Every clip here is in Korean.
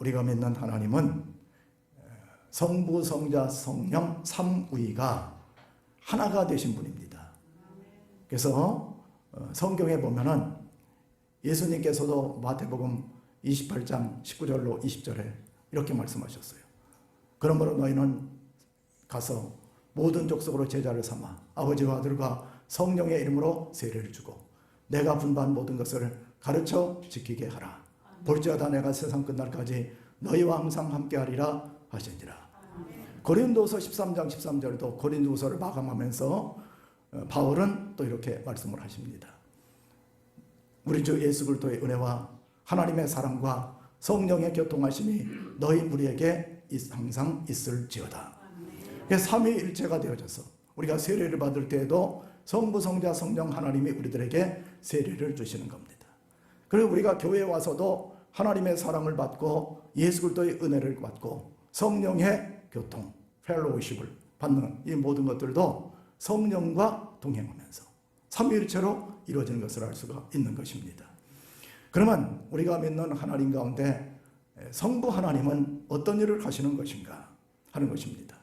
우리가 믿는 하나님은 성부, 성자, 성령 삼위가 하나가 되신 분입니다. 그래서 성경에 보면은 예수님께서도 마태복음 28장 19절로 20절에 이렇게 말씀하셨어요. 그러므로 너희는 가서 모든 족속으로 제자를 삼아 아버지와 아들과 성령의 이름으로 세례를 주고 내가 분부한 모든 것을 가르쳐 지키게 하라. 볼지어다 내가 세상 끝날까지 너희와 항상 함께하리라 하시니라. 고린도서 13장 13절도 고린도서를 마감하면서 바울은 또 이렇게 말씀을 하십니다. 우리 주 예수 그리스도의 은혜와 하나님의 사랑과 성령의 교통하심이 너희 무리에게 항상 있을지어다. 삼위일체가 되어져서 우리가 세례를 받을 때에도 성부, 성자, 성령 하나님이 우리들에게 세례를 주시는 겁니다. 그리고 우리가 교회에 와서도 하나님의 사랑을 받고 예수 그리스도의 은혜를 받고 성령의 교통, 펠로우십을 받는 이 모든 것들도 성령과 동행하면서 삼위일체로 이루어지는 것을 알 수가 있는 것입니다. 그러면 우리가 믿는 하나님 가운데 성부 하나님은 어떤 일을 하시는 것인가 하는 것입니다.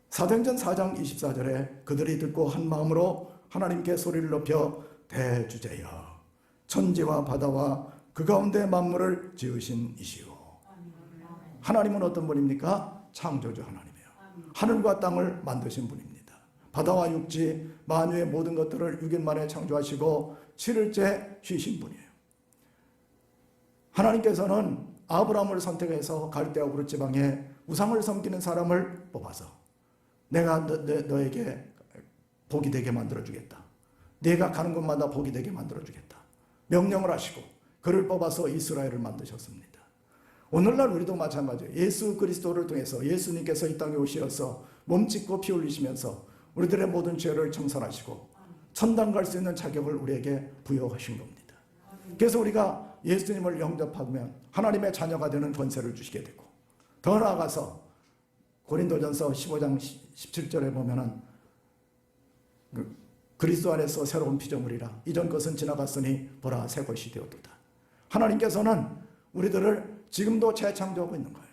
사도행전 4장 24절에 그들이 듣고 한 마음으로 하나님께 소리를 높여 대주제여 천지와 바다와 그 가운데 만물을 지으신 이시오. 하나님은 어떤 분입니까? 창조주 하나님이에요. 하늘과 땅을 만드신 분입니다. 바다와 육지 만유의 모든 것들을 6일 만에 창조하시고 7일째 쉬신 분이에요. 하나님께서는 아브라함을 선택해서 갈대아 우르 지방에 우상을 섬기는 사람을 뽑아서 내가 너에게 복이 되게 만들어주겠다. 내가 가는 곳마다 복이 되게 만들어주겠다. 명령을 하시고 그를 뽑아서 이스라엘을 만드셨습니다. 오늘날 우리도 마찬가지예요. 예수 그리스도를 통해서 예수님께서 이 땅에 오셔서 몸짓고 피 흘리시면서 우리들의 모든 죄를 청산하시고 천당 갈 수 있는 자격을 우리에게 부여하신 겁니다. 그래서 우리가 예수님을 영접하면 하나님의 자녀가 되는 권세를 주시게 되고 더 나아가서 고린도전서 15장 17절에 보면은 그리스도 안에서 새로운 피조물이라 이전 것은 지나갔으니 보라 새 것이 되었도다. 하나님께서는 우리들을 지금도 재창조하고 있는 거예요.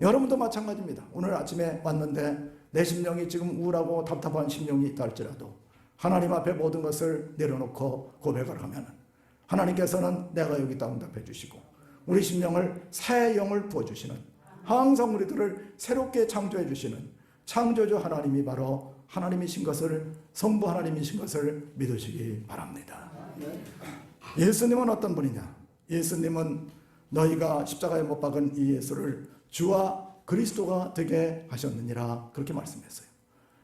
여러분도 마찬가지입니다. 오늘 아침에 왔는데 내 심령이 지금 우울하고 답답한 심령이 있다 할지라도 하나님 앞에 모든 것을 내려놓고 고백을 하면 하나님께서는 내가 여기 있다 응답해 주시고 우리 심령을 새 영을 부어주시는 항상 우리들을 새롭게 창조해 주시는 창조주 하나님이 바로 하나님이신 것을 성부 하나님이신 것을 믿으시기 바랍니다. 예수님은 어떤 분이냐? 예수님은 너희가 십자가에 못 박은 이 예수를 주와 그리스도가 되게 하셨느니라 그렇게 말씀했어요.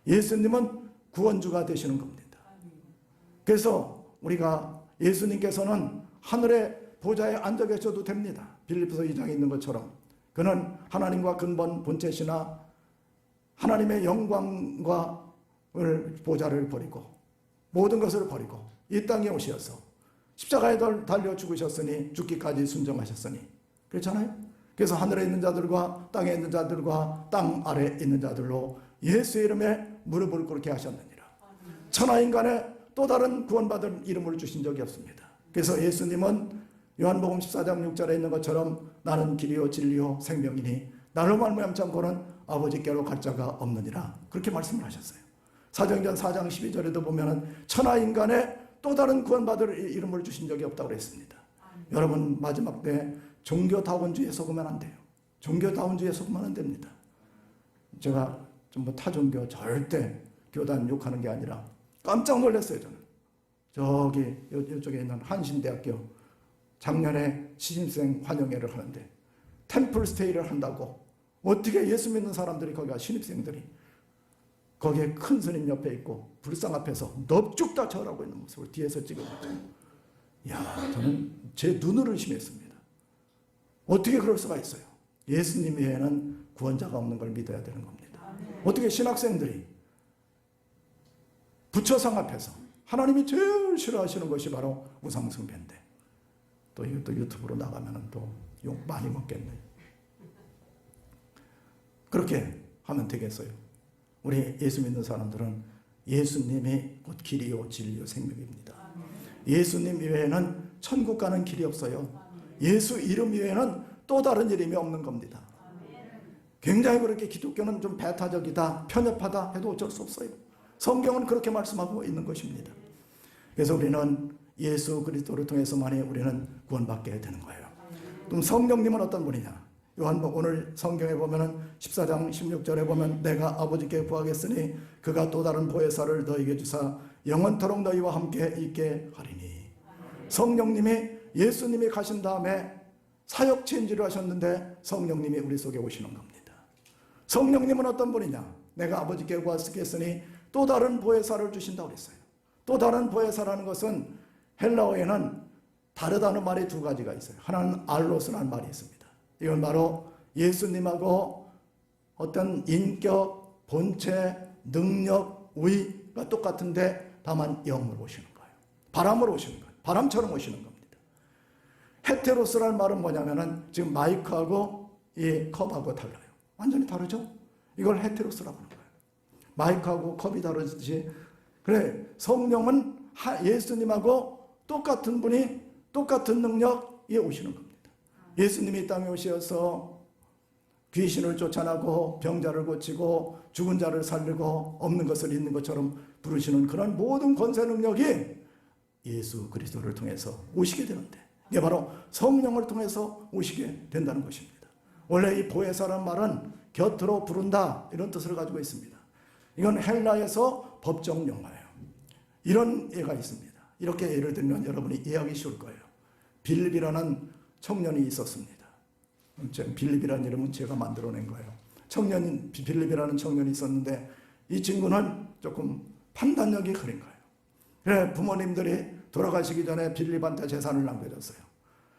예수님은 구원주가 되시는 겁니다. 그래서 우리가 예수님께서는 하늘의 보좌에 앉아 계셔도 됩니다. 빌립보서 2장에 있는 것처럼 그는 하나님과 근본 본체시나 하나님의 영광과 보좌를 버리고 모든 것을 버리고 이 땅에 오셔서 십자가에 달려 죽으셨으니 죽기까지 순종하셨으니 그렇잖아요. 그래서 하늘에 있는 자들과 땅에 있는 자들과 땅 아래에 있는 자들로 예수의 이름에 무릎을 꿇게 하셨느니라. 천하인간에 또 다른 구원받을 이름을 주신 적이 없습니다. 그래서 예수님은 요한복음 14장 6절에 있는 것처럼 나는 길이요 진리요 생명이니 나로 말미암지 않고는 아버지께로 갈 자가 없느니라 그렇게 말씀을 하셨어요. 사도행전 4장 12절에도 보면은 천하인간에 또 다른 구원받을 이름을 주신 적이 없다고 그랬습니다. 여러분 마지막 때 종교다원주의에 속으면 안 돼요. 종교다원주의에 속으면 안 됩니다. 제가 좀 타종교 절대 교단 욕하는 게 아니라 깜짝 놀랐어요. 저는 저기 이쪽에 있는 한신대학교 작년에 신입생 환영회를 하는데 템플 스테이를 한다고 어떻게 예수 믿는 사람들이 거기가 신입생들이 거기에 큰 스님 옆에 있고 불상 앞에서 넙죽다 절하고 있는 모습을 뒤에서 찍어봤죠. 야, 저는 제 눈을 의심했습니다. 어떻게 그럴 수가 있어요? 예수님 외에는 구원자가 없는 걸 믿어야 되는 겁니다. 어떻게 신학생들이 부처상 앞에서 하나님이 제일 싫어하시는 것이 바로 우상숭배인데 또 이것도 유튜브로 나가면 또 욕 많이 먹겠네. 그렇게 하면 되겠어요? 우리 예수 믿는 사람들은 예수님이 곧 길이요 진리요 생명입니다. 예수님 이외에는 천국 가는 길이 없어요. 예수 이름 이외에는 또 다른 이름이 없는 겁니다. 굉장히 그렇게 기독교는 좀 배타적이다, 편협하다 해도 어쩔 수 없어요. 성경은 그렇게 말씀하고 있는 것입니다. 그래서 우리는 예수 그리스도를 통해서만이 우리는 구원받게 되는 거예요. 그럼 성령님은 어떤 분이냐? 요한복음 오늘 성경에 보면은 14장 16절에 보면 내가 아버지께 구하겠으니 그가 또 다른 보혜사를 너희에게 주사 영원토록 너희와 함께 있게 하리니. 성령님이 예수님이 가신 다음에 사역 체인지를 하셨는데 성령님이 우리 속에 오시는 겁니다. 성령님은 어떤 분이냐? 내가 아버지께 구하겠으니 또 다른 보혜사를 주신다고 그랬어요. 또 다른 보혜사라는 것은 헬라어에는 다르다는 말이 두 가지가 있어요. 하나는 알로스라는 말이 있습니다. 이건 바로 예수님하고 어떤 인격, 본체, 능력, 우위가 똑같은데 다만 영으로 오시는 거예요. 바람으로 오시는 거예요. 바람처럼 오시는 겁니다. 헤테로스라는 말은 뭐냐면은 지금 마이크하고 이 컵하고 달라요. 완전히 다르죠? 이걸 헤테로스라고 하는 거예요. 마이크하고 컵이 다르듯이 그래 성령은 예수님하고 똑같은 분이 똑같은 능력이 오시는 겁니다. 예수님이 땅에 오셔서 귀신을 쫓아내고 병자를 고치고 죽은 자를 살리고 없는 것을 있는 것처럼 부르시는 그런 모든 권세 능력이 예수 그리스도를 통해서 오시게 되는데 이게 바로 성령을 통해서 오시게 된다는 것입니다. 원래 이 보혜사라는 말은 곁으로 부른다 이런 뜻을 가지고 있습니다. 이건 헬라에서 법정 용어예요. 이런 예가 있습니다. 이렇게 예를 들면 여러분이 이해하기 쉬울 거예요. 빌립이라는 청년이 있었습니다. 빌립이라는 이름은 제가 만들어낸 거예요. 빌립이라는 청년이 있었는데 이 친구는 조금 판단력이 흐린 거예요. 그래 부모님들이 돌아가시기 전에 빌립한테 재산을 남겨줬어요.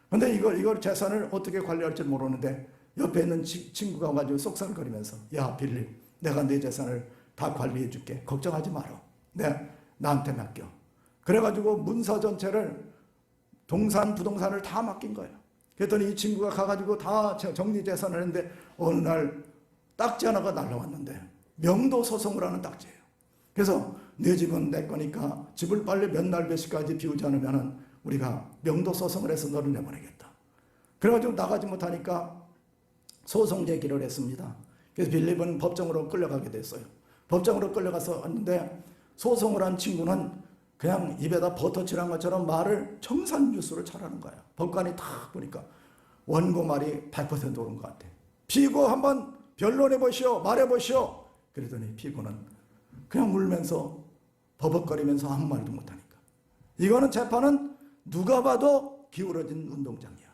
그런데 이걸 재산을 어떻게 관리할지 모르는데 옆에 있는 친구가 가지고 속살거리면서 야 빌립 내가 네 재산을 다 관리해 줄게. 걱정하지 마라. 나한테 맡겨. 그래가지고 문서 전체를 부동산을 다 맡긴 거예요. 그랬더니 이 친구가 가가지고 다 정리재산을 했는데 어느 날 딱지 하나가 날라왔는데 명도 소송을 하는 딱지예요. 그래서 네 집은 내 거니까 집을 빨리 몇 날 몇 시까지 비우지 않으면 우리가 명도 소송을 해서 너를 내보내겠다. 그래가지고 나가지 못하니까 소송 제기를 했습니다. 그래서 빌립은 법정으로 끌려가게 됐어요. 법정으로 끌려가서 왔는데 소송을 한 친구는 그냥 입에다 버터 칠한 것처럼 말을 청산유수를 잘하는 거예요. 법관이 딱 보니까 원고 말이 100% 옳은 것 같아. 피고 한번 변론해 보시오. 말해 보시오. 그랬더니 피고는 그냥 울면서 버벅거리면서 아무 말도 못하니까. 이거는 재판은 누가 봐도 기울어진 운동장이야.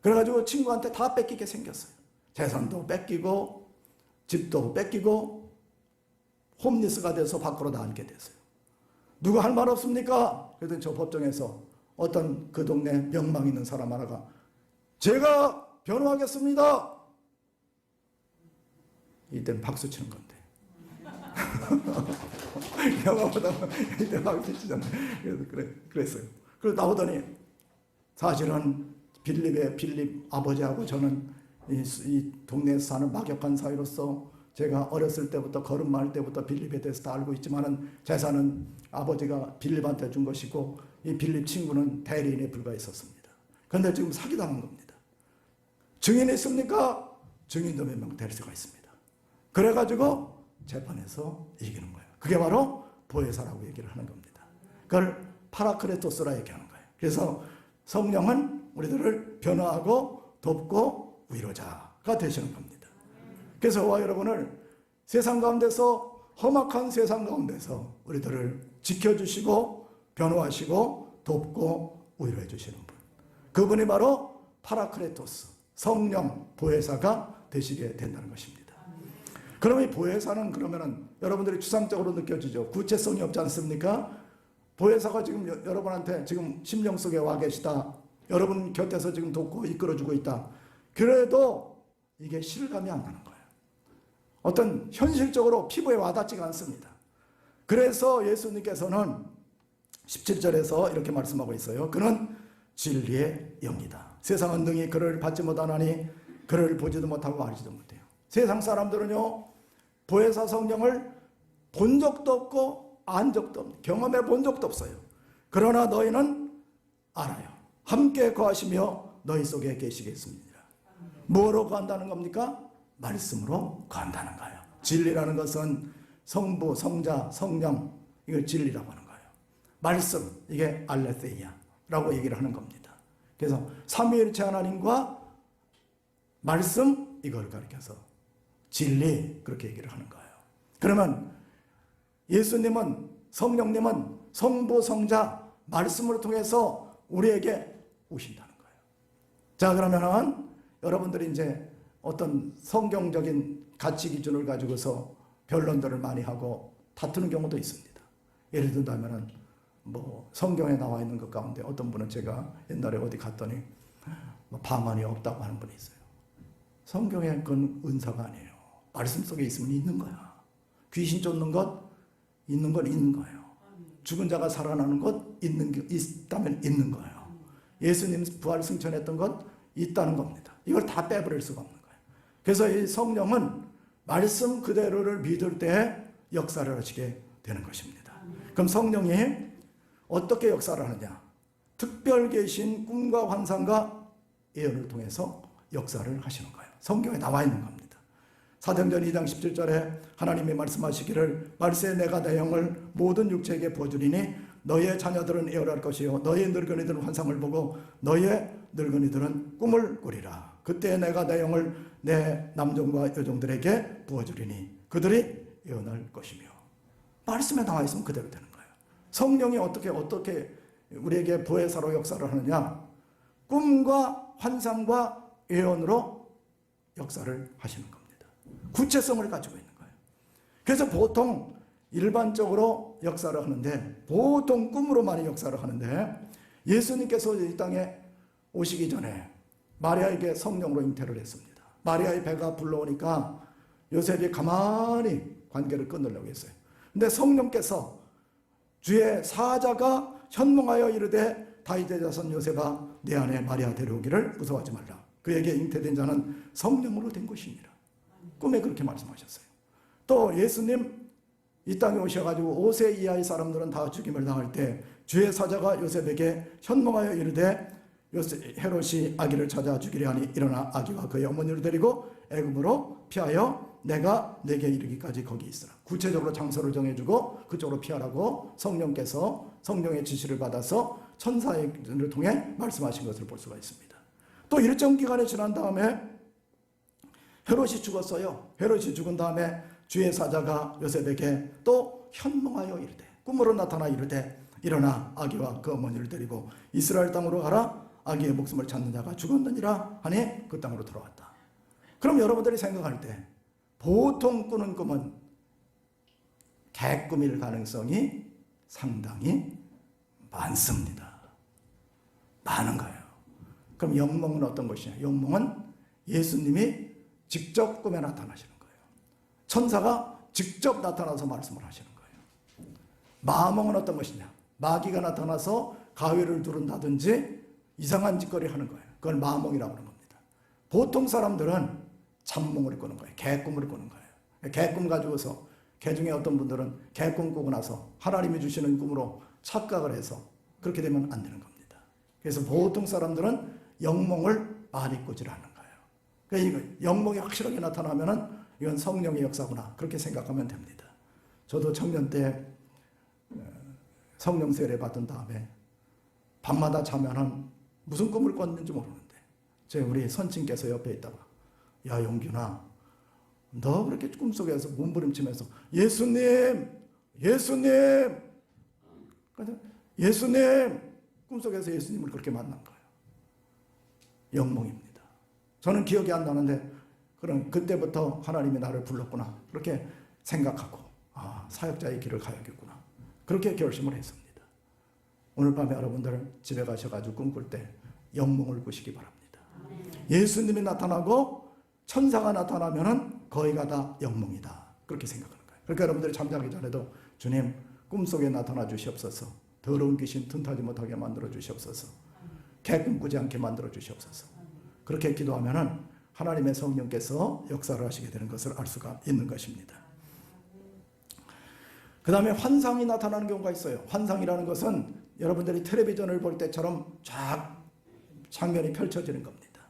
그래가지고 친구한테 다 뺏기게 생겼어요. 재산도 뺏기고 집도 뺏기고 홈리스가 돼서 밖으로 나앉게 됐어요. 누가 할 말 없습니까? 그랬더니 저 법정에서 어떤 그 동네 명망 있는 사람 하나가 제가 변호하겠습니다. 이때는 박수 치는 건데. 영화보다 이때 박수 치잖아요. 그래서 그랬어요. 그래서 나오더니 사실은 빌립 아버지하고 저는 이 동네에서 사는 막역한 사이로서 제가 어렸을 때부터 걸음마할 때부터 빌립에 대해서 다 알고 있지만은 재산은 아버지가 빌립한테 준 것이고 이 빌립 친구는 대리인에 불과했었습니다. 그런데 지금 사기당한 겁니다. 증인이 있습니까? 증인도 몇 명 될 수가 있습니다. 그래가지고 재판에서 이기는 거예요. 그게 바로 보혜사라고 얘기를 하는 겁니다. 그걸 파라크레토스라 얘기하는 거예요. 그래서 성령은 우리들을 변화하고 돕고 위로자가 되시는 겁니다. 그래서 저와 여러분을 세상 가운데서 험악한 세상 가운데서 우리들을 지켜주시고 변호하시고 돕고 위로해 주시는 분. 그분이 바로 파라크레토스, 성령, 보혜사가 되시게 된다는 것입니다. 그럼 이 보혜사는 그러면은 여러분들이 추상적으로 느껴지죠. 구체성이 없지 않습니까? 보혜사가 지금 여러분한테 지금 심령 속에 와 계시다. 여러분 곁에서 지금 돕고 이끌어주고 있다. 그래도 이게 실감이 안 나는 거예요. 어떤 현실적으로 피부에 와닿지가 않습니다. 그래서 예수님께서는 17절에서 이렇게 말씀하고 있어요. 그는 진리의 영이다. 세상은 능히 그를 받지 못하나니 그를 보지도 못하고 알지도 못해요. 세상 사람들은요 보혜사 성령을 본 적도 없고 안 적도 없고 경험해 본 적도 없어요. 그러나 너희는 알아요. 함께 거하시며 너희 속에 계시겠습니다. 뭐로 거한다는 겁니까? 말씀으로 거한다는 거예요. 진리라는 것은 성부, 성자, 성령, 이걸 진리라고 하는 거예요. 말씀, 이게 알레세이아라고 얘기를 하는 겁니다. 그래서 삼위일체 하나님과 말씀, 이걸 가리켜서 진리, 그렇게 얘기를 하는 거예요. 그러면 예수님은, 성령님은 성부, 성자, 말씀을 통해서 우리에게 오신다는 거예요. 자, 그러면은 여러분들이 이제 어떤 성경적인 가치 기준을 가지고서 변론들을 많이 하고 다투는 경우도 있습니다. 예를 든다면은 뭐 성경에 나와 있는 것 가운데 어떤 분은, 제가 옛날에 어디 갔더니 뭐 방언이 없다고 하는 분이 있어요. 성경에 그건 은사가 아니에요. 말씀 속에 있으면 있는 거야. 귀신 쫓는 것 있는 건 있는 거예요. 죽은 자가 살아나는 것 있다면 있는 거예요. 예수님 부활 승천했던 것 있다는 겁니다. 이걸 다 빼버릴 수가 없는 거예요. 그래서 이 성령은 말씀 그대로를 믿을 때 역사를 하시게 되는 것입니다. 그럼 성령이 어떻게 역사를 하느냐? 특별 계신 꿈과 환상과 예언을 통해서 역사를 하시는 거예요. 성경에 나와 있는 겁니다. 사도행전 2장 17절에 하나님이 말씀하시기를 말세에 내가 내 영을 모든 육체에게 부어주리니 너의 자녀들은 예언할 것이요 너의 늙은이들은 환상을 보고 너의 늙은이들은 꿈을 꾸리라. 그때 내가 내 영을 내 남종과 여종들에게 부어주리니 그들이 예언할 것이며. 말씀에 나와 있으면 그대로 되는 거예요. 성령이 어떻게 우리에게 보혜사로 역사를 하느냐? 꿈과 환상과 예언으로 역사를 하시는 겁니다. 구체성을 가지고 있는 거예요. 그래서 보통 일반적으로 역사를 하는데, 보통 꿈으로 많이 역사를 하는데, 예수님께서 이 땅에 오시기 전에 마리아에게 성령으로 잉태를 했습니다. 마리아의 배가 불러오니까 요셉이 가만히 관계를 끊으려고 했어요. 근데 성령께서 주의 사자가 현몽하여 이르되 다윗의 자손 요셉아 내 안에 마리아 데려오기를 무서워하지 말라. 그에게 잉태된 자는 성령으로 된 것이니라. 꿈에 그렇게 말씀하셨어요. 또 예수님 이 땅에 오셔가지고 5세 이하의 사람들은 다 죽임을 당할 때 주의 사자가 요셉에게 현몽하여 이르되 헤롯이 아기를 찾아 죽이려 하니 일어나 아기와 그의 어머니를 데리고 애굽으로 피하여 내가 내게 이르기까지 거기 있으라. 구체적으로 장소를 정해주고 그쪽으로 피하라고 성령께서 성령의 지시를 받아서 천사를 통해 말씀하신 것을 볼 수가 있습니다. 또 일정 기간이 지난 다음에 헤롯이 죽었어요. 헤롯이 죽은 다음에 주의 사자가 요셉에게 또 현몽하여 이르되 꿈으로 나타나 이르되 일어나 아기와 그 어머니를 데리고 이스라엘 땅으로 가라. 아기의 목숨을 찾는 자가 죽었느니라 하니 그 땅으로 들어왔다. 그럼 여러분들이 생각할 때 보통 꾸는 꿈은 개꿈일 가능성이 상당히 많습니다. 많은 거예요. 그럼 영몽은 어떤 것이냐? 영몽은 예수님이 직접 꿈에 나타나시는 거예요. 천사가 직접 나타나서 말씀을 하시는 거예요. 마몽은 어떤 것이냐? 마귀가 나타나서 가위를 두른다든지 이상한 짓거리 하는 거예요. 그걸 마몽이라고 하는 겁니다. 보통 사람들은 잠몽을 꾸는 거예요. 개꿈을 꾸는 거예요. 개꿈 가지고서 개 중에 어떤 분들은 개꿈 꾸고 나서 하나님이 주시는 꿈으로 착각을 해서 그렇게 되면 안 되는 겁니다. 그래서 보통 사람들은 영몽을 많이 꾸질 않는 거예요. 그러니까 영몽이 확실하게 나타나면은 이건 성령의 역사구나 그렇게 생각하면 됩니다. 저도 청년 때 성령 세례 받은 다음에 밤마다 자면은 무슨 꿈을 꿨는지 모르는데 제 우리 선친께서 옆에 있다가 야 용균아 너 그렇게 꿈속에서 몸부림치면서 예수님 꿈속에서 예수님을 그렇게 만난 거예요. 영몽입니다. 저는 기억이 안 나는데 그럼 그때부터 하나님이 나를 불렀구나 그렇게 생각하고 사역자의 길을 가야겠구나 그렇게 결심을 했습니다. 오늘 밤에 여러분들 집에 가셔가지고 꿈꿀 때 영몽을 꾸시기 바랍니다. 예수님이 나타나고 천사가 나타나면은 거의가 다 영몽이다 그렇게 생각하는 거예요. 그러니까 여러분들이 잠자기 전에도 주님 꿈속에 나타나 주시옵소서. 더러운 귀신 틈타지 못하게 만들어 주시옵소서. 개꿈 꾸지 않게 만들어 주시옵소서. 그렇게 기도하면은 하나님의 성령께서 역사를 하시게 되는 것을 알 수가 있는 것입니다. 그 다음에 환상이 나타나는 경우가 있어요. 환상이라는 것은 여러분들이 텔레비전을 볼 때처럼 쫙 장면이 펼쳐지는 겁니다.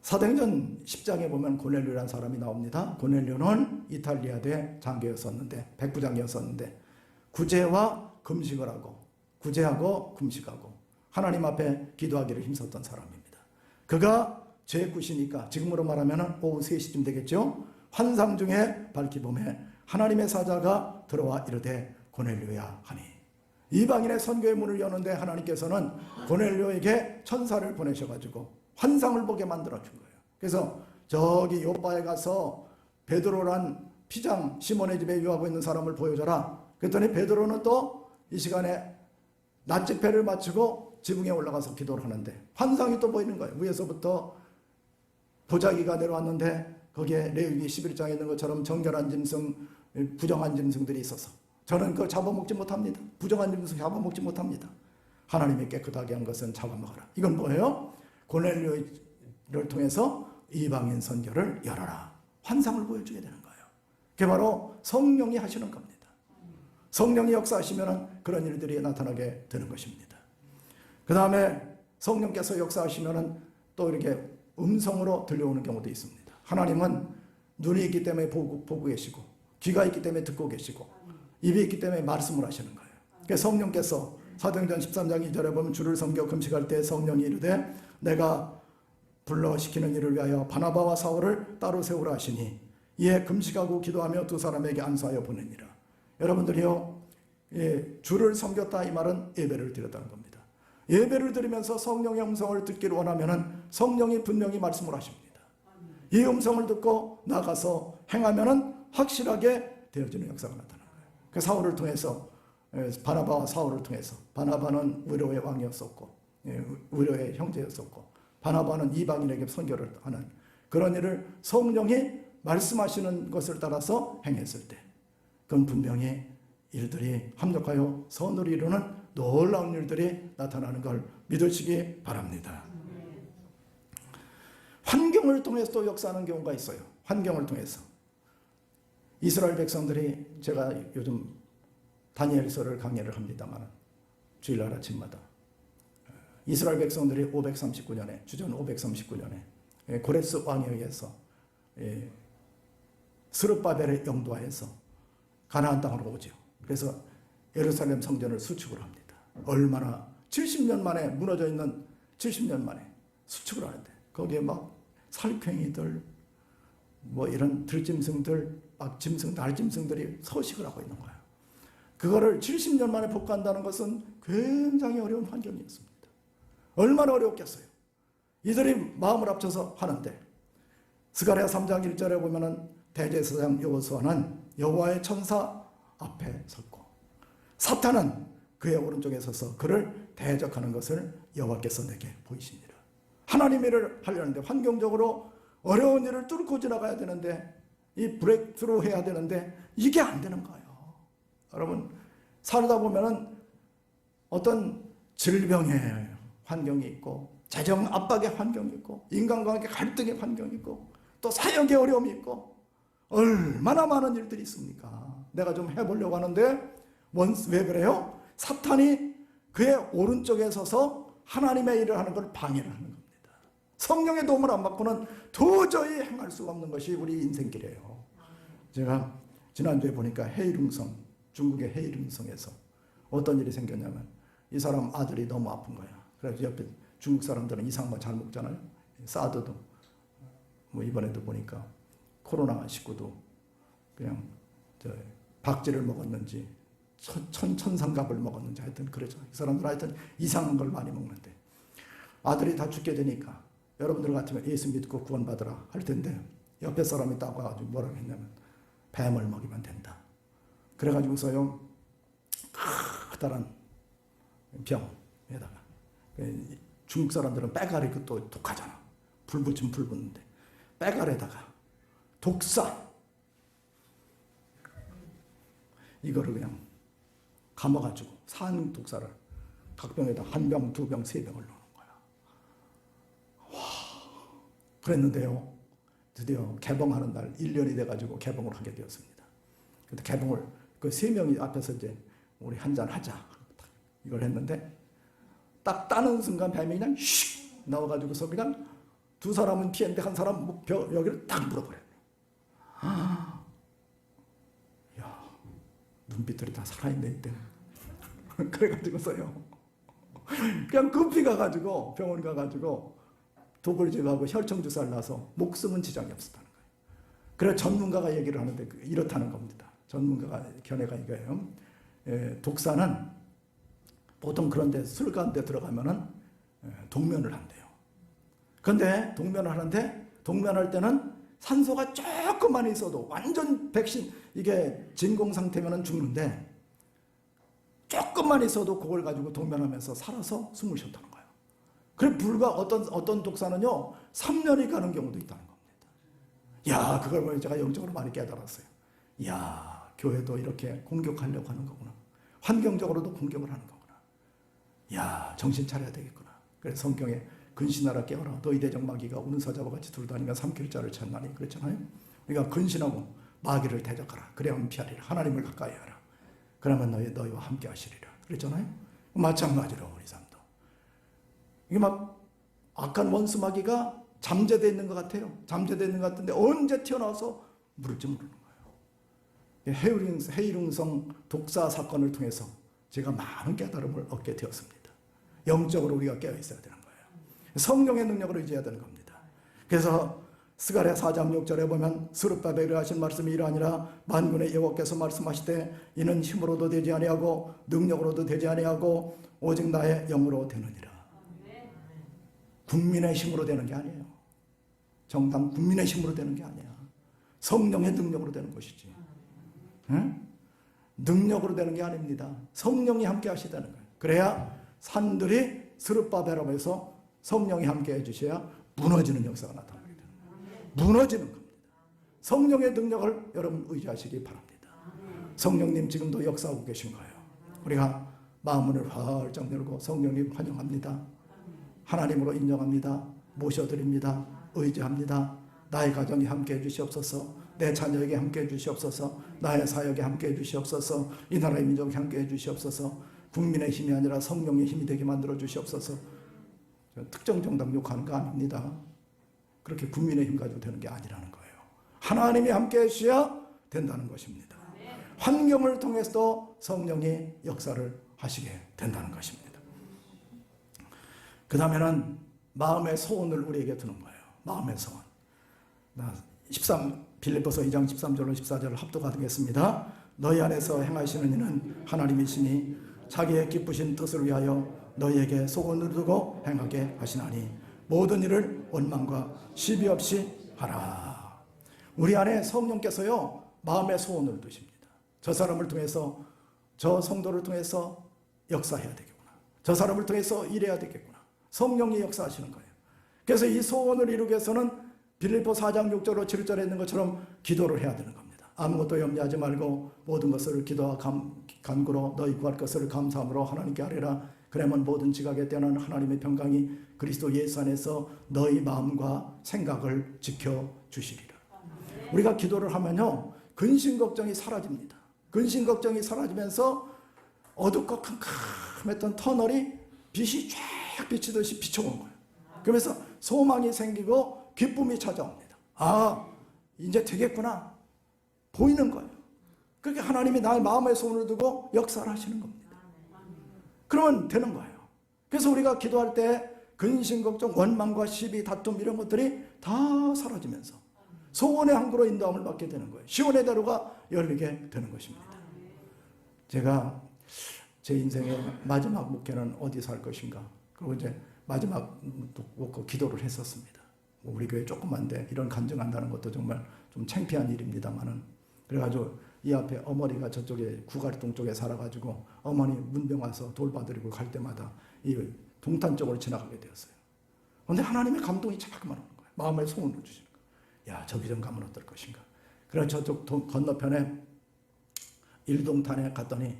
사도행전 10장에 보면 고넬료라는 사람이 나옵니다. 고넬료는 이탈리아대 장교였었는데, 백부장이었었는데 구제와 금식을 하고, 구제하고 금식하고 하나님 앞에 기도하기를 힘썼던 사람입니다. 그가 죄 굿이니까 지금으로 말하면 오후 3시쯤 되겠죠. 환상 중에 밝히봄에 하나님의 사자가 들어와 이르되 고넬료야 하니, 이방인의 선교의 문을 여는데 하나님께서는 고넬료에게 천사를 보내셔가지고 환상을 보게 만들어준 거예요. 그래서 저기 요바에 가서 베드로란 피장 시몬의 집에 유하고 있는 사람을 보여줘라. 그랬더니 베드로는 또 이 시간에 낮 집회를 마치고 지붕에 올라가서 기도를 하는데 환상이 또 보이는 거예요. 위에서부터 보자기가 내려왔는데 거기에 레위기 11장에 있는 것처럼 정결한 짐승, 부정한 짐승들이 있어서 저는 그걸 잡아먹지 못합니다. 부정한 짐승 잡아먹지 못합니다. 하나님이 깨끗하게 한 것은 잡아먹어라. 이건 뭐예요? 고넬료를 통해서 이방인 선교를 열어라. 환상을 보여주게 되는 거예요. 그게 바로 성령이 하시는 겁니다. 성령이 역사하시면 그런 일들이 나타나게 되는 것입니다. 그 다음에 성령께서 역사하시면 또 이렇게 음성으로 들려오는 경우도 있습니다. 하나님은 눈이 있기 때문에 보고 계시고, 귀가 있기 때문에 듣고 계시고, 입이 있기 때문에 말씀을 하시는 거예요. 그래서 성령께서 사도행전 13장 2절에 보면 주를 섬겨 금식할 때 성령이 이르되 내가 불러 시키는 일을 위하여 바나바와 사울을 따로 세우라 하시니 이에 금식하고 기도하며 두 사람에게 안수하여 보내니라. 여러분들이요, 주를 섬겼다 이 말은 예배를 드렸다는 겁니다. 예배를 드리면서 성령의 음성을 듣기를 원하면 성령이 분명히 말씀을 하십니다. 이 음성을 듣고 나가서 행하면 확실하게 되어지는 역사가 나타나는 거예요. 그 사울을 통해서, 바나바와 사울을 통해서, 바나바는 의로의 왕이었었고 의로의 형제였었고 바나바는 이방인에게 선교를 하는 그런 일을 성령이 말씀하시는 것을 따라서 행했을 때 그건 분명히 일들이 합력하여 선을 이루는 놀라운 일들이 나타나는 걸 믿으시기 바랍니다. 환경을 통해서 또 역사하는 경우가 있어요. 환경을 통해서. 이스라엘 백성들이, 제가 요즘 다니엘서를 강의를 합니다만 주일날 아침마다 이스라엘 백성들이 539년에, 주전 539년에 고레스 왕에 의해서 스룹바벨의 영도하에서 가나안 땅으로 오죠. 그래서 예루살렘 성전을 수축을 합니다. 얼마나 70년 만에 무너져 있는 70년 만에 수축을 하는데 거기에 막 살쾡이들, 뭐 이런 들짐승들, 막 짐승, 날짐승들이 서식을 하고 있는 거예요. 그거를 70년 만에 복구한다는 것은 굉장히 어려운 환경이었습니다. 얼마나 어려웠겠어요. 이들이 마음을 합쳐서 하는데 스가랴 3장 1절에 보면은 대제사장 여호수아는 여호와의 천사 앞에 섰고 사탄은 그의 오른쪽에 서서 그를 대적하는 것을 여호와께서 내게 보이시니라. 하나님의 일을 하려는데 환경적으로 어려운 일을 뚫고 지나가야 되는데 이 브레이크스루 해야 되는데 이게 안 되는 거예요. 여러분 살다 보면은 어떤 질병의 환경이 있고 재정 압박의 환경이 있고 인간관계 갈등의 환경이 있고 또 사역의 어려움이 있고 얼마나 많은 일들이 있습니까? 내가 좀 해보려고 하는데 왜 그래요? 사탄이 그의 오른쪽에 서서 하나님의 일을 하는 걸 방해를 하는 겁니다. 성령의 도움을 안 받고는 도저히 행할 수가 없는 것이 우리 인생길이에요. 제가 지난주에 보니까 헤이룽성, 중국의 헤이룽성에서 어떤 일이 생겼냐면 이 사람 아들이 너무 아픈 거야. 그래서 옆에 중국 사람들은 이상한 거 잘 먹잖아요. 사드도 뭐 이번에도 보니까 코로나19도 그냥 박쥐를 먹었는지 천상갑을 먹었는지 하여튼 그러죠. 이 사람들 하여튼 이상한 걸 많이 먹는데 아들이 다 죽게 되니까 여러분들 같으면 예수 믿고 구원받으라 할 텐데 옆에 사람이 딱 와가지고 뭐라고 했냐면 뱀을 먹이면 된다. 그래가지고서요 커다란 병에다가 중국 사람들은 빼가리 또 독하잖아. 불 붙이면 불 붙는데 빼가리에다가 독사 이거를 그냥 감아가지고 산 독사를 각 병에다 한 병, 두 병, 세 병을 넣는 거야. 와, 그랬는데요. 드디어 개봉하는 날 1년이 돼가지고 개봉을 하게 되었습니다. 근데 개봉을 그 세 명이 앞에서 이제 우리 한잔 하자 이걸 했는데 딱 따는 순간 뱀이 그냥 슉 나와가지고서 그냥 두 사람은 피했는데 한 사람 여기를 딱 물어버려요. 야, 눈빛들이 다 살아있네 이때는. 그래가지고서요, 그냥 급히 가가지고 병원 가가지고 독을 제거하고 혈청 주사를 놔서 목숨은 지장이 없었다는 거예요. 그래 전문가가 얘기를 하는데 이렇다는 겁니다. 전문가가 견해가 이거예요. 독사는 보통 그런데 술가운데 들어가면은 동면을 한대요. 그런데 동면을 하는데 동면할 때는 산소가 조금만 있어도 완전 백신 이게 진공 상태면은 죽는데 조금만 있어도 그걸 가지고 동면하면서 살아서 숨을 쉬었다는 거예요. 그래 불과 어떤 독사는요 3년이 가는 경우도 있다는 겁니다. 야, 그걸 보면 제가 영적으로 많이 깨달았어요. 야, 교회도 이렇게 공격하려고 하는 거구나. 환경적으로도 공격을 하는 거구나. 야, 정신 차려야 되겠구나. 그래서 성경에 근신하라 깨어라 너희 대적 마귀가 우는 사자와 같이 둘다니며 삼킬 자를 찾나니 그랬잖아요. 그러니까 근신하고 마귀를 대적하라. 그래야만 피하리라. 하나님을 가까이 하라. 그러면 너희와 함께 하시리라. 그랬잖아요. 마찬가지로 우리 삶도. 이게 막 악한 원수 마귀가 잠재되어 있는 것 같아요. 잠재되어 있는 것 같은데 언제 튀어나와서 물을지 모르는 거예요. 해일웅성 독사 사건을 통해서 제가 많은 깨달음을 얻게 되었습니다. 영적으로 우리가 깨어 있어야 되는 거예요. 성령의 능력을 의지해야 되는 겁니다. 그래서 스가랴 4장 6절에 보면 스룹바벨이 하신 말씀이 이러하니라 만군의 여호와께서 말씀하시되 이는 힘으로도 되지 아니하고 능력으로도 되지 아니하고 오직 나의 영으로 되느니라. 국민의 힘으로 되는 게 아니에요. 정당 국민의 힘으로 되는 게 아니야. 성령의 능력으로 되는 것이지. 응? 능력으로 되는 게 아닙니다. 성령이 함께 하시다는 거예요. 그래야 산들이 스룹바벨하면서 성령이 함께 해주셔야 무너지는 역사가 나타나게 되는 거예요. 무너지는 겁니다. 성령의 능력을 여러분 의지하시기 바랍니다. 성령님 지금도 역사하고 계신 거예요. 우리가 마음문을 활짝 열고 성령님 환영합니다. 하나님으로 인정합니다. 모셔드립니다. 의지합니다. 나의 가정이 함께 해주시옵소서. 내 자녀에게 함께 해주시옵소서. 나의 사역에 함께 해주시옵소서. 이 나라의 민족에 함께 해주시옵소서. 국민의 힘이 아니라 성령의 힘이 되게 만들어 주시옵소서. 특정 정당 욕하는 거 아닙니다. 그렇게 국민의 힘 가지고 되는 게 아니라는 거예요. 하나님이 함께 해주셔야 된다는 것입니다. 환경을 통해서도 성령이 역사를 하시게 된다는 것입니다. 그 다음에는 마음의 소원을 우리에게 두는 거예요. 마음의 소원. 빌립보서 2장 13절로 14절을 합독하겠습니다. 너희 안에서 행하시는 이는 하나님이시니 자기의 기쁘신 뜻을 위하여 너희에게 소원을 두고 행하게 하시나니 모든 일을 원망과 시비 없이 하라. 우리 안에 성령께서요 마음의 소원을 두십니다. 저 사람을 통해서 저 성도를 통해서 역사해야 되겠구나. 저 사람을 통해서 일해야 되겠구나. 성령이 역사하시는 거예요. 그래서 이 소원을 이루기 위해서는 빌립보 4장 6절로 7절에 있는 것처럼 기도를 해야 되는 겁니다. 아무것도 염려하지 말고 모든 것을 기도와 간구로 너희 구할 것을 감사함으로 하나님께 아뢰라. 그러면 모든 지각에 뛰어난 하나님의 평강이 그리스도 예수 안에서 너희 마음과 생각을 지켜주시리라. 우리가 기도를 하면요 근심 걱정이 사라집니다. 근심 걱정이 사라지면서 어둡고 캄캄했던 터널이 빛이 쫙 비치듯이 비춰온 거예요. 그러면서 소망이 생기고 기쁨이 찾아옵니다. 아, 이제 되겠구나. 보이는 거예요. 그렇게 하나님이 나의 마음에 소원을 두고 역사를 하시는 겁니다. 그러면 되는 거예요. 그래서 우리가 기도할 때 근심, 걱정, 원망과 시비, 다툼 이런 것들이 다 사라지면서 소원의 항구로 인도함을 받게 되는 거예요. 시온의 대로가 열리게 되는 것입니다. 제가 제 인생의 마지막 목회는 어디서 할 것인가. 그리고 이제 마지막 기도를 했었습니다. 우리 교회 조그만데 이런 간증한다는 것도 정말 좀 창피한 일입니다만은 그래가지고 이 앞에 어머니가 저쪽에 구가리동 쪽에 살아가지고 어머니 문병 와서 돌봐드리고 갈 때마다 이 동탄 쪽으로 지나가게 되었어요. 그런데 하나님의 감동이 자꾸만 오는 거예요. 마음의 소원을 주시는 거예요. 야, 저기 좀 가면 어떨 것인가. 그래서 저쪽 건너편에 일동탄에 갔더니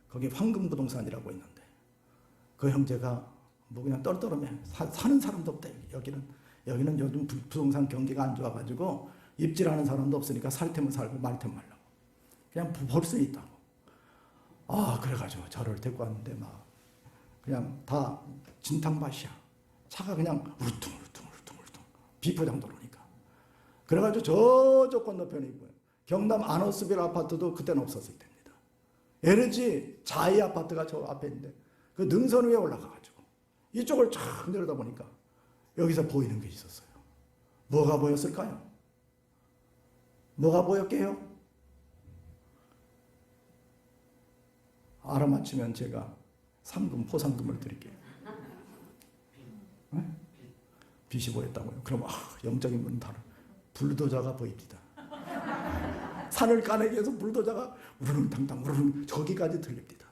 거기 황금부동산이라고 있는데 그 형제가 뭐 그냥 떨떠름해 사는 사람도 없다. 여기는 요즘 부동산 경기가 안 좋아가지고 입질하는 사람도 없으니까 살 테면 살고 말 테면 말라고 그냥 볼 수 있다고. 아, 그래가지고 저를 데리고 왔는데 막 그냥 다 진탕밭이야. 차가 그냥 울퉁울퉁 비포장도로니까. 그래가지고 저쪽 건너편에 있고요. 경남 아너스빌 아파트도 그때는 없었을 때입니다. LG 자이 아파트가 저 앞에 있는데 그 능선 위에 올라가가지고 이쪽을 쫙 내려다 보니까 여기서 보이는 게 있었어요. 뭐가 보였을까요? 뭐가 보였게요? 알아맞히면 제가 포상금을 드릴게요. 네? 빛이 보였다고요. 그럼 영적인 분은 다른 불도저가 보입니다. 산을 까내기 위해서 불도저가 우르릉탕탕 우르릉 저기까지 들립니다.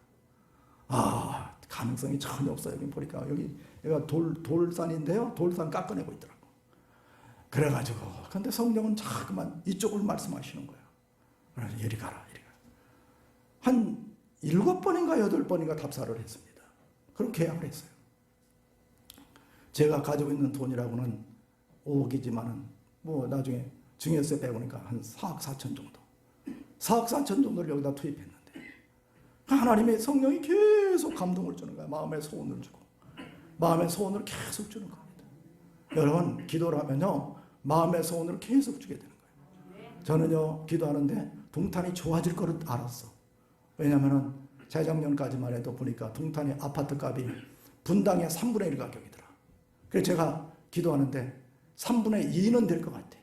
가능성이 전혀 없어요. 여기 보니까 여기가 돌산인데요. 돌산 깎아내고 있더라고. 그래가지고 근데 성령은 자꾸만 이쪽을 말씀하시는 거예요. 그래서 이리 가라. 한 7번인가 8번인가 답사를 했습니다. 그럼 계약을 했어요. 제가 가지고 있는 돈이라고는 5억이지만은 뭐 나중에 증여세 빼보니까 한 4억 4천 정도. 4억 4천 정도를 여기다 투입했는데 하나님의 성령이 계속 감동을 주는 거야. 마음의 소원을 주고 마음의 소원을 계속 주는 겁니다. 여러분 기도를 하면요 마음의 소원을 계속 주게 되는 거예요. 저는요 기도하는데 동탄이 좋아질 거를 알았어. 왜냐하면 재작년까지만 해도 보니까 동탄이 아파트 값이 분당의 3분의 1 가격이더라. 그래서 제가 기도하는데 3분의 2는 될 것 같아.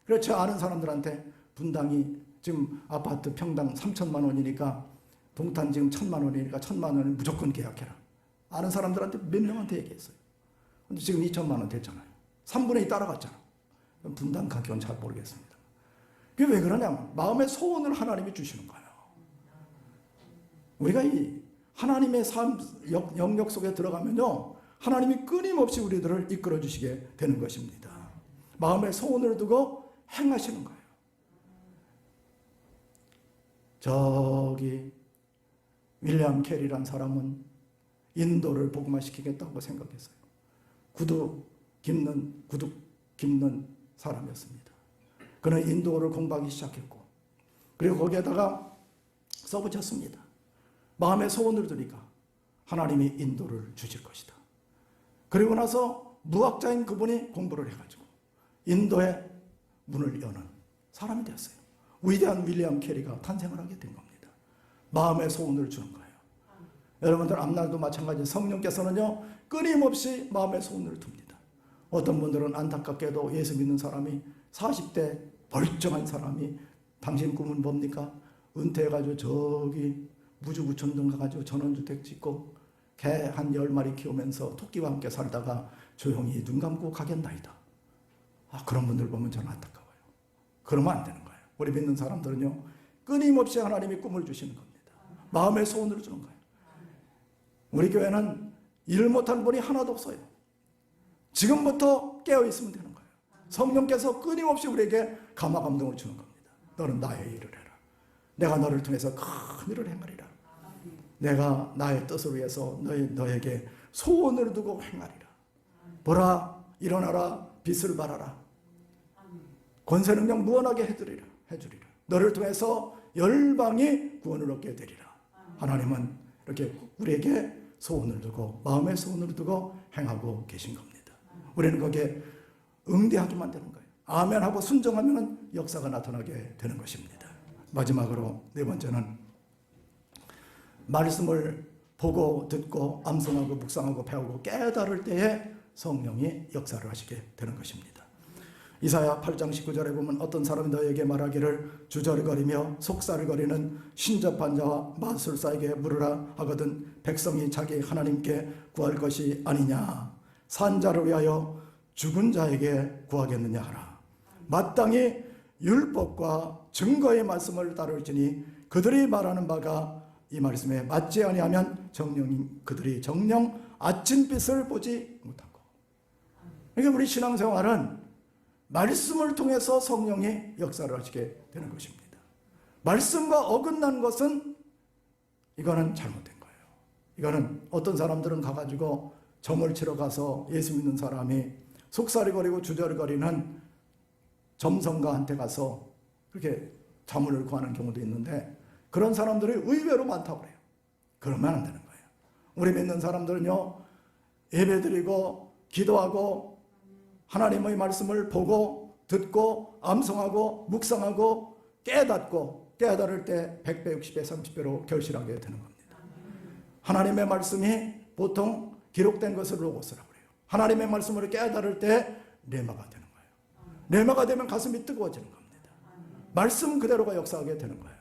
그래서 저 아는 사람들한테 분당이 지금 아파트 평당 3천만 원이니까 동탄 지금 1,000만 원이니까 1,000만 원은 무조건 계약해라. 아는 사람들한테 몇 명한테 얘기했어요. 근데 지금 2천만 원 됐잖아요. 3분의 2 따라갔잖아. 분당 가격은 잘 모르겠습니다. 그게 왜 그러냐면 마음의 소원을 하나님이 주시는 거예요. 우리가 이 하나님의 삶 영역 속에 들어가면요 하나님이 끊임없이 우리들을 이끌어 주시게 되는 것입니다. 마음의 소원을 두고 행하시는 거예요. 저기 윌리엄 캐리란 사람은 인도를 복음화시키겠다고 생각했어요. 구두 깁는 사람이었습니다. 그는 인도어를 공부하기 시작했고 그리고 거기에다가 써붙였습니다. 마음의 소원을 두니까 하나님이 인도를 주실 것이다. 그리고 나서 무학자인 그분이 공부를 해가지고 인도의 문을 여는 사람이 되었어요. 위대한 윌리엄 캐리가 탄생을 하게 된 겁니다. 마음의 소원을 주는 거예요. 여러분들 앞날도 마찬가지. 성령께서는요 끊임없이 마음의 소원을 둡니다. 어떤 분들은 안타깝게도 예수 믿는 사람이 40대 멀쩡한 사람이 당신 꿈은 뭡니까? 은퇴해가지고 저기 무주구촌동 가가지고 전원주택 짓고 개 한 10마리 키우면서 토끼와 함께 살다가 조용히 눈 감고 가겠나이다. 그런 분들 보면 저는 안타까워요. 그러면 안 되는 거예요. 우리 믿는 사람들은요 끊임없이 하나님이 꿈을 주시는 겁니다. 마음의 소원을 주는 거예요. 우리 교회는 일 못하는 분이 하나도 없어요. 지금부터 깨어있으면 되는 거예요. 성령께서 끊임없이 우리에게 감화 감동을 주는 겁니다. 너는 나의 일을 해라. 내가 너를 통해서 큰 일을 행하리라. 내가 나의 뜻을 위해서 너에게 소원을 두고 행하리라. 보라, 일어나라, 빛을 발하라. 권세 능력 무한하게 해주리라. 너를 통해서 열방이 구원을 얻게 되리라. 하나님은 이렇게 우리에게 소원을 두고 마음의 소원을 두고 행하고 계신 겁니다. 우리는 거기에 응대하기만 되는 거예요. 아멘 하고 순종하면 역사가 나타나게 되는 것입니다. 마지막으로 네 번째는 말씀을 보고 듣고 암송하고 묵상하고 배우고 깨달을 때에 성령이 역사를 하시게 되는 것입니다. 이사야 8장 19절에 보면 어떤 사람이 너에게 말하기를 주저리거리며 속살거리는 신접한 자와 마술사에게 물으라 하거든 백성이 자기 하나님께 구할 것이 아니냐. 산 자를 위하여 죽은 자에게 구하겠느냐 하라. 마땅히 율법과 증거의 말씀을 따를지니 그들이 말하는 바가 이 말씀에 맞지 아니하면 그들이 정녕 아침빛을 보지 못하고. 그러니까 우리 신앙생활은 말씀을 통해서 성령이 역사를 하시게 되는 것입니다. 말씀과 어긋난 것은 이거는 잘못된 거예요. 이거는 어떤 사람들은 가가지고 점을 치러 가서 예수 믿는 사람이 속살이거리고 주저리거리는 점성가한테 가서 그렇게 자문을 구하는 경우도 있는데 그런 사람들이 의외로 많다고 그래요. 그러면 안 되는 거예요. 우리 믿는 사람들은요 예배드리고 기도하고 하나님의 말씀을 보고 듣고 암송하고 묵상하고 깨닫을 때 100배, 60배, 30배로 결실하게 되는 겁니다. 하나님의 말씀이 보통 기록된 것을 로고스라고 그래요. 하나님의 말씀을 깨달을 때 레마가 되는 거예요. 레마가 되면 가슴이 뜨거워지는 겁니다. 말씀 그대로가 역사하게 되는 거예요.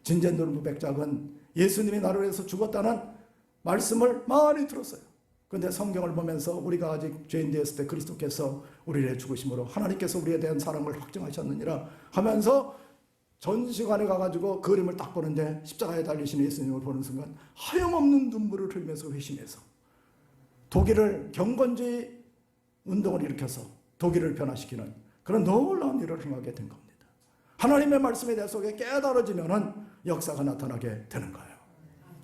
진젠도르무 백작은 예수님이 나를 위해서 죽었다는 말씀을 많이 들었어요. 그런데 성경을 보면서 우리가 아직 죄인 되었을 때 그리스도께서 우리를 죽으심으로 하나님께서 우리에 대한 사랑을 확증하셨느니라 하면서 전시관에 가가지고 그림을 딱 보는데 십자가에 달리신 예수님을 보는 순간 하염없는 눈물을 흘리면서 회심해서 독일을 경건주의 운동을 일으켜서 독일을 변화시키는 그런 놀라운 일을 행하게 된 겁니다. 하나님의 말씀에 대해 속에 깨달아지면은 역사가 나타나게 되는 거예요.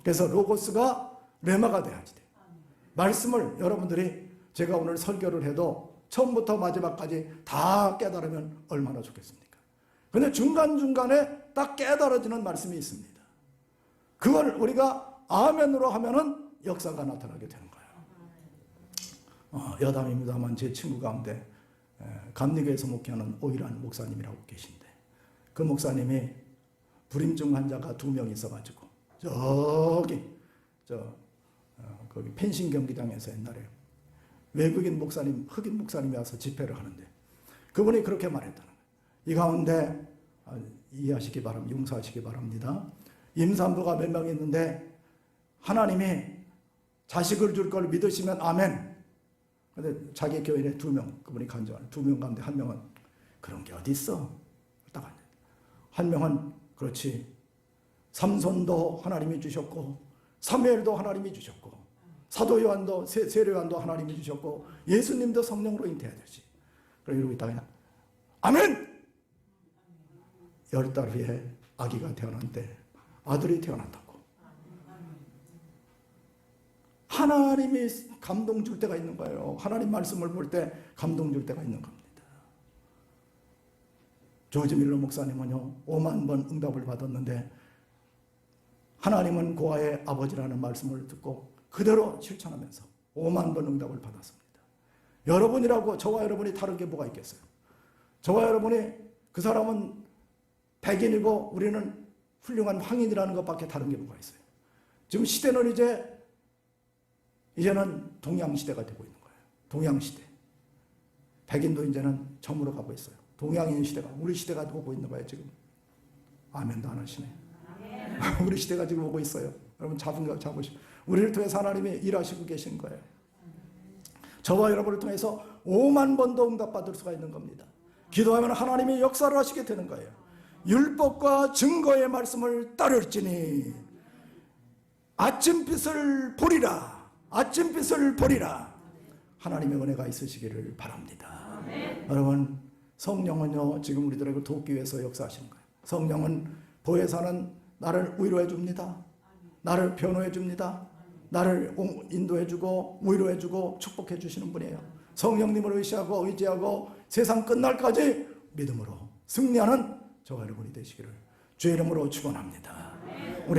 그래서 로고스가 레마가 돼야지 돼요. 말씀을 여러분들이 제가 오늘 설교를 해도 처음부터 마지막까지 다 깨달으면 얼마나 좋겠습니까? 근데 중간중간에 딱 깨달아지는 말씀이 있습니다. 그걸 우리가 아멘으로 하면은 역사가 나타나게 되는 거예요. 여담입니다만 제 친구 가운데 감리교에서 목회하는 오일환 목사님이라고 계신데 그 목사님이 불임증 환자가 2명 있어가지고 거기 펜싱 경기장에서 옛날에 외국인 목사님, 흑인 목사님이 와서 집회를 하는데 그분이 그렇게 말했다는 거예요. 이 가운데 이해하시기 바랍니다. 용서하시기 바랍니다. 임산부가 몇 명 있는데 하나님이 자식을 줄 걸 믿으시면 아멘. 근데 자기 교인에 2명, 그분이 간증하는 2명 가운데 1명은 그런 게 어디 있어? 딱 한 명은 그렇지. 삼손도 하나님이 주셨고 사무엘도 하나님이 주셨고 사도 요한도 세례 요한도 하나님이 주셨고 예수님도 성령으로 잉태해야 되지. 그러고 이러고 있다가 아멘! 10달 후에 아기가 태어났는데 아들이 태어난다고. 하나님이 감동 줄 때가 있는 거예요. 하나님 말씀을 볼 때 감동 줄 때가 있는 겁니다. 조지 밀러 목사님은요 5만 번 응답을 받았는데 하나님은 고아의 아버지라는 말씀을 듣고 그대로 실천하면서 5만 번 응답을 받았습니다. 여러분이라고 저와 여러분이 다른 게 뭐가 있겠어요? 저와 여러분이 그 사람은 백인이고 우리는 훌륭한 황인이라는 것밖에 다른 게 뭐가 있어요? 지금 시대는 이제는 동양시대가 되고 있는 거예요. 동양시대. 백인도 이제는 점으로 가고 있어요. 동양인 시대가 우리 시대가 오고 있는 거예요 지금. 아멘도 안 하시네. 우리 시대가 지금 오고 있어요. 여러분 잡으시고 우리를 통해서 하나님이 일하시고 계신 거예요. 저와 여러분을 통해서 5만 번도 응답받을 수가 있는 겁니다. 기도하면 하나님이 역사를 하시게 되는 거예요. 율법과 증거의 말씀을 따를지니 아침빛을 보리라. 아침빛을 보리라. 하나님의 은혜가 있으시기를 바랍니다. 여러분 성령은요 지금 우리들에게 돕기 위해서 역사하시는 거예요. 성령은 보혜사는 나를 위로해 줍니다. 나를 변호해 줍니다. 나를 인도해 주고 위로해 주고 축복해 주시는 분이에요. 성령님을 의지하고 세상 끝날까지 믿음으로 승리하는 저와 여러분이 되시기를 주의 이름으로 축원합니다. 우리